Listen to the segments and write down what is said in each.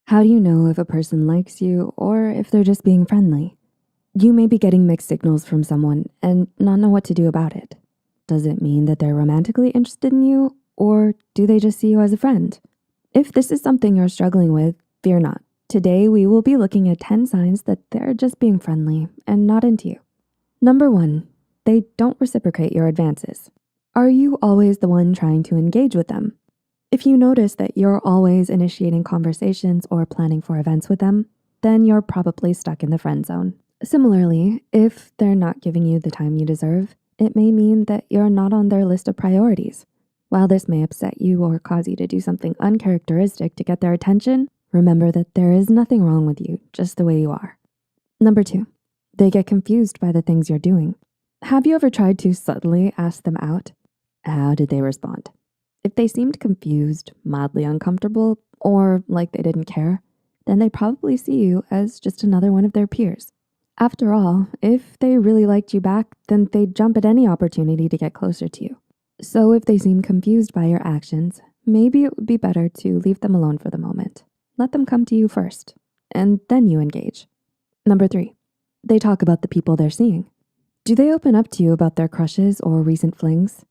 How do you know if a person likes you or if they're just being friendly? You may be getting mixed signals from someone and not know what to do about it. Does it mean that they're romantically interested in you, or do they just see you as a friend? If this is something you're struggling with, fear not. Today, we will be looking at 10 signs that they're just being friendly and not into you. Number 1, they don't reciprocate your advances. Are you always the one trying to engage with them? If you notice that you're always initiating conversations or planning for events with them, then you're probably stuck in the friend zone. Similarly, if they're not giving you the time you deserve, it may mean that you're not on their list of priorities. While this may upset you or cause you to do something uncharacteristic to get their attention, remember that there is nothing wrong with you, just the way you are. Number 2, they get confused by the things you're doing. Have you ever tried to subtly ask them out? How did they respond? If they seemed confused, mildly uncomfortable, or like they didn't care, then they probably see you as just another one of their peers. After all, if they really liked you back, then they'd jump at any opportunity to get closer to you. So if they seem confused by your actions, maybe it would be better to leave them alone for the moment. Let them come to you first, and then you engage. Number 3, they talk about the people they're seeing. Do they open up to you about their crushes or recent flings?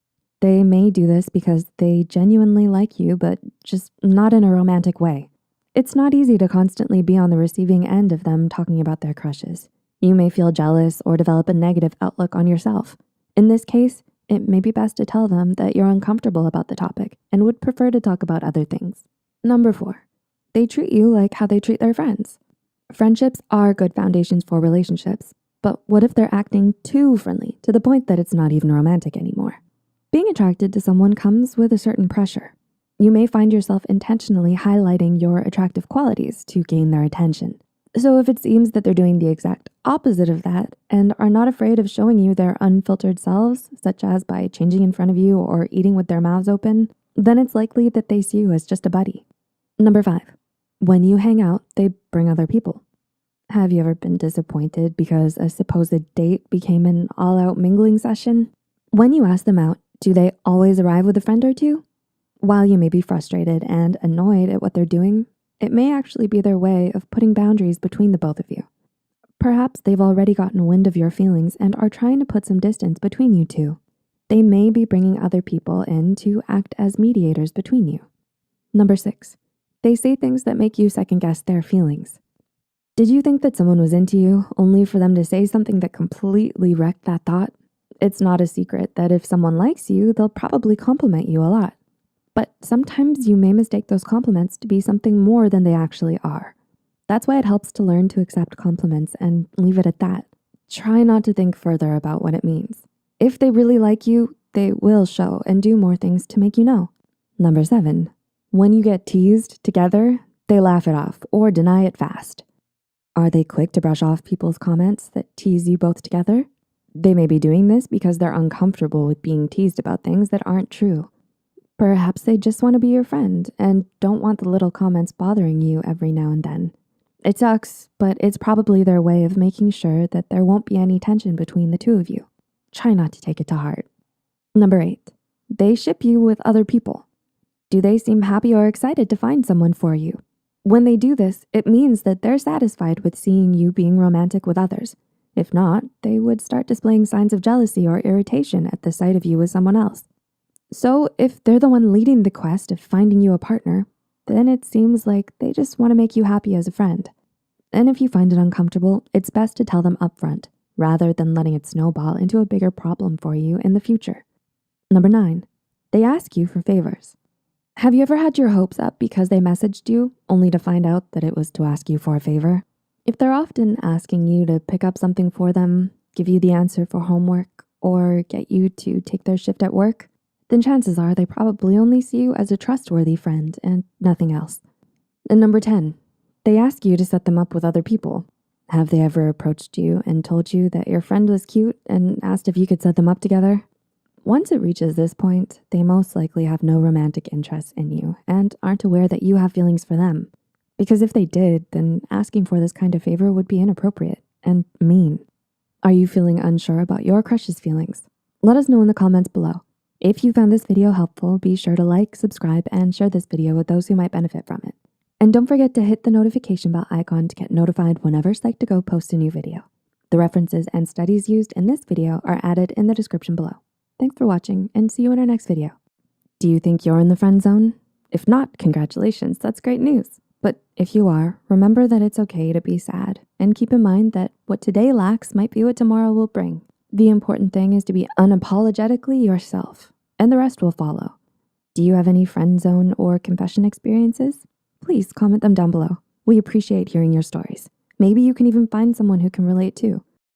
They may do this because they genuinely like you, but just not in a romantic way. It's not easy to constantly be on the receiving end of them talking about their crushes. You may feel jealous or develop a negative outlook on yourself. In this case, it may be best to tell them that you're uncomfortable about the topic and would prefer to talk about other things. Number 4, they treat you like how they treat their friends. Friendships are good foundations for relationships, but what if they're acting too friendly to the point that it's not even romantic anymore? Being attracted to someone comes with a certain pressure. You may find yourself intentionally highlighting your attractive qualities to gain their attention. So if it seems that they're doing the exact opposite of that and are not afraid of showing you their unfiltered selves, such as by changing in front of you or eating with their mouths open, then it's likely that they see you as just a buddy. Number 5, when you hang out, they bring other people. Have you ever been disappointed because a supposed date became an all-out mingling session? When you ask them out, do they always arrive with a friend or two? While you may be frustrated and annoyed at what they're doing, it may actually be their way of putting boundaries between the both of you. Perhaps they've already gotten wind of your feelings and are trying to put some distance between you two. They may be bringing other people in to act as mediators between you. Number 6, they say things that make you second guess their feelings. Did you think that someone was into you only for them to say something that completely wrecked that thought? It's not a secret that if someone likes you, they'll probably compliment you a lot. But sometimes you may mistake those compliments to be something more than they actually are. That's why it helps to learn to accept compliments and leave it at that. Try not to think further about what it means. If they really like you, they will show and do more things to make you know. Number 7, when you get teased together, they laugh it off or deny it fast. Are they quick to brush off people's comments that tease you both together? They may be doing this because they're uncomfortable with being teased about things that aren't true. Perhaps they just want to be your friend and don't want the little comments bothering you every now and then. It sucks, but it's probably their way of making sure that there won't be any tension between the two of you. Try not to take it to heart. Number 8, they ship you with other people. Do they seem happy or excited to find someone for you? When they do this, it means that they're satisfied with seeing you being romantic with others. If not, they would start displaying signs of jealousy or irritation at the sight of you with someone else. So if they're the one leading the quest of finding you a partner, then it seems like they just want to make you happy as a friend. And if you find it uncomfortable, it's best to tell them upfront, rather than letting it snowball into a bigger problem for you in the future. Number 9, they ask you for favors. Have you ever had your hopes up because they messaged you, only to find out that it was to ask you for a favor? If they're often asking you to pick up something for them, give you the answer for homework, or get you to take their shift at work, then chances are they probably only see you as a trustworthy friend and nothing else. And number 10, they ask you to set them up with other people. Have they ever approached you and told you that your friend was cute and asked if you could set them up together? Once it reaches this point, they most likely have no romantic interest in you and aren't aware that you have feelings for them. Because if they did, then asking for this kind of favor would be inappropriate and mean. Are you feeling unsure about your crush's feelings? Let us know in the comments below. If you found this video helpful, be sure to like, subscribe, and share this video with those who might benefit from it. And don't forget to hit the notification bell icon to get notified whenever Psych2Go posts a new video. The references and studies used in this video are added in the description below. Thanks for watching and see you in our next video. Do you think you're in the friend zone? If not, congratulations, that's great news. But if you are, remember that it's okay to be sad and keep in mind that what today lacks might be what tomorrow will bring. The important thing is to be unapologetically yourself, and the rest will follow. Do you have any friend zone or confession experiences? Please comment them down below. We appreciate hearing your stories. Maybe you can even find someone who can relate too.